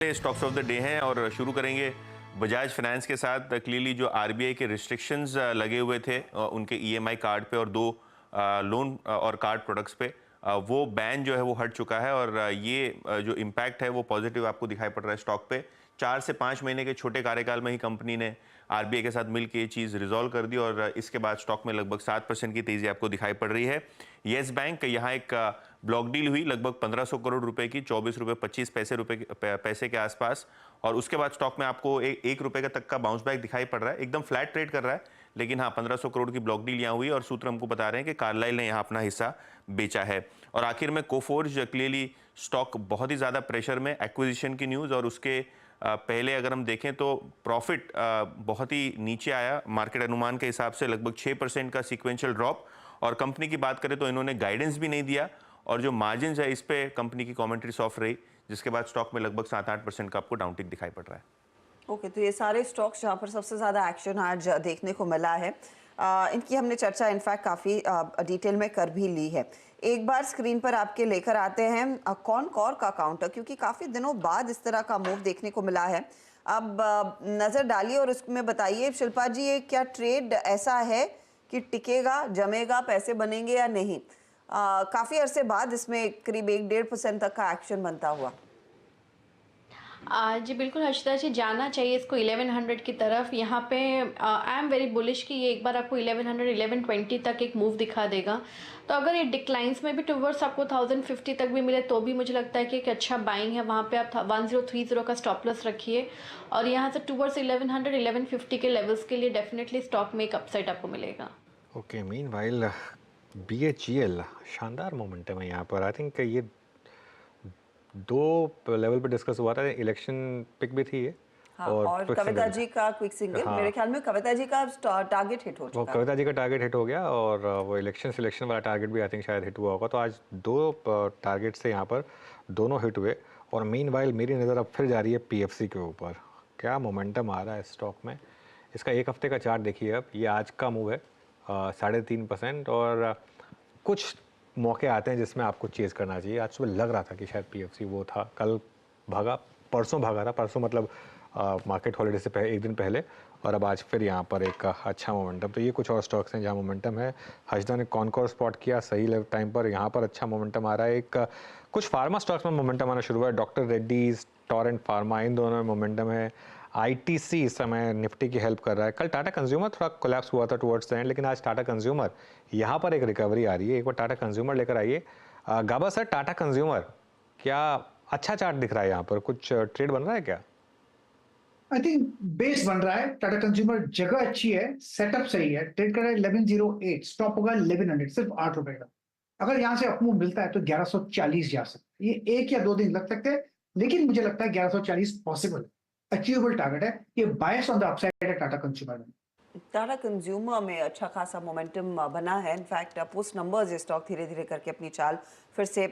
Stocks of the day हैं और शुरू करेंगे बजाज फाइनेंस के साथ। क्लियरली जो आरबीआई के रिस्ट्रिक्शंस लगे हुए थे उनके ईएमआई कार्ड पे और दो लोन और कार्ड प्रोडक्ट्स पे, वो बैन जो है वो हट चुका है और ये जो इम्पैक्ट है वो पॉजिटिव आपको दिखाई पड़ रहा है स्टॉक पे। 4 से 5 महीने के छोटे कार्यकाल में ही कंपनी ने आरबीआई के साथ मिलकर ये चीज़ रिजॉल्व कर दी और इसके बाद स्टॉक में लगभग 7% की तेज़ी आपको दिखाई पड़ रही है। येस बैंक, यहाँ एक ब्लॉक डील हुई लगभग 1500 करोड़ रुपए की, 24 रुपये 25 पैसे के आसपास, और उसके बाद स्टॉक में आपको एक रुपये का तक का बाउंस बैक दिखाई पड़ रहा है। एकदम फ्लैट ट्रेड कर रहा है, लेकिन हाँ 1500 करोड़ की ब्लॉक डील यहाँ हुई और सूत्र हमको बता रहे हैं कि कार्लाइल ने यहाँ अपना हिस्सा बेचा है। और आखिर में कोफोर्ज, क्लियरली स्टॉक बहुत ही ज़्यादा प्रेशर में, एक्विजिशन की न्यूज़ और उसके पहले अगर हम देखें तो प्रॉफिट बहुत ही नीचे आया मार्केट अनुमान के हिसाब से, लगभग 6% का सीक्वेंशियल ड्रॉप। और कंपनी की बात करें तो इन्होंने गाइडेंस भी नहीं दिया और जो मार्जिन है इस पे कंपनी की कमेंट्री सॉफ्ट रही, जिसके बाद स्टॉक में लगभग 7-8% का आपको डाउनटिक दिखाई पड़ रहा है। ओके, तो ये सारे स्टॉक्स जहाँ पर सबसे ज़्यादा एक्शन आज देखने को मिला है, इनकी हमने चर्चा इनफैक्ट काफ़ी डिटेल में कर भी ली है। एक बार स्क्रीन पर आपके लेकर आते हैं कॉनकोर का काउंटर, क्योंकि काफ़ी दिनों बाद इस तरह का मूव देखने को मिला है। अब नज़र डालिए और उसमें बताइए शिल्पा जी, ये क्या ट्रेड ऐसा है कि टिकेगा, जमेगा, पैसे बनेंगे या नहीं? काफ़ी अरसे बाद इसमें करीब 1-1.5% तक का एक्शन बनता हुआ। जी बिल्कुल हर्षिता जी, जाना चाहिए इसको 1100 की तरफ। यहाँ पे आई एम वेरी बुलिश कि ये एक बार आपको 1100 1120 तक एक मूव दिखा देगा। तो अगर ये डिक्लाइंस में भी टुवर्ड्स आपको 1050 तक भी मिले तो भी मुझे लगता है कि एक अच्छा बाइंग है। वहाँ पे आप 1030 का स्टॉप लॉस रखिए और यहाँ से टुवर्ड्स 1100 1150 के लेवल्स के लिए डेफिनेटली स्टॉक में एक अपसाइड आपको मिलेगा। ओके, मीनवाइल बीएचईएल शानदार मोमेंटम है यहाँ पर। आई थिंक ये दो लेवल पे डिस्कस हुआ था, इलेक्शन पिक भी थी ये। हाँ, और कविता जी का क्विक सिंगल, हाँ, मेरे ख्याल में कविता जी का टारगेट हिट हो चुका है। वो कविता जी का टारगेट हिट हो गया और वो इलेक्शन सिलेक्शन वाला टारगेट भी आई थिंक शायद हिट हुआ होगा। तो आज दो टारगेट से यहाँ पर दोनों हिट हुए। और मीनवाइल मेरी नज़र अब फिर जा रही है पीएफसी के ऊपर। क्या मोमेंटम आ रहा है स्टॉक में। इसका एक हफ्ते का चार्ट देखिए। अब ये आज का मूव है 3.5% और कुछ मौके आते हैं जिसमें आपको चेज़ करना चाहिए। आज सुबह लग रहा था कि शायद पीएफसी वो था, कल भागा, परसों भागा था, परसों मतलब मार्केट हॉलीडे से एक दिन पहले, और अब आज फिर यहाँ पर एक अच्छा मोमेंटम। तो ये कुछ और स्टॉक्स हैं जहाँ मोमेंटम है। हर्षदा ने कॉनकोर स्पॉट किया सही टाइम पर, यहाँ पर अच्छा मोमेंटम आ रहा है। एक कुछ फार्मा स्टॉक्स में मोमेंटम आना शुरू हुआ है। डॉक्टर रेड्डीज, टॉरेंट फार्मा, इन दोनों में मोमेंटम है। आईटीसी इस समय निफ्टी की हेल्प कर रहा है। कल टाटा कंज्यूमर थोड़ा कोलैप्स हुआ था टुवर्ड्स द एंड, लेकिन आज टाटा कंज्यूमर यहाँ पर एक रिकवरी आ रही है। एक बार टाटा कंज्यूमर लेकर आइए। गाबा सर, टाटा कंज्यूमर क्या अच्छा चार्ट दिख रहा है यहाँ पर, कुछ ट्रेड बन रहा है क्या? आई थिंक बेस बन रहा है। टाटा कंज्यूमर जगह अच्छी है, सेटअप सही है। ट्रेड कर रहा है 1108, स्टॉप होगा 1100, सिर्फ 8 रुपए का। अगर यहाँ से अपमूव मिलता है तो 1140 जा सकता है। ये 1 या 2 दिन लग सकते हैं, लेकिन मुझे लगता है 1140 पॉसिबल है, अचीवेबल टारगेट है। ये बायस ऑन द अपसाइड है टाटा कंज्यूमर में। टाटा कंज्यूमर में अच्छा खासा मोमेंटम बना है। इनफैक्ट पोस्ट नंबर्स ये स्टॉक धीरे धीरे करके अपनी चाल फिर से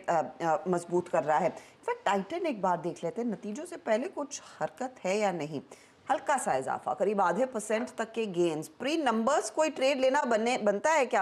मजबूत कर रहा है। इनफैक्ट टाइटन एक बार देख लेते हैं, नतीजों से पहले कुछ हरकत है या नहीं। हल्का सा इजाफा, करीब 0.5% तक के गेन्स। प्री नंबर्स कोई ट्रेड लेना बनता है क्या?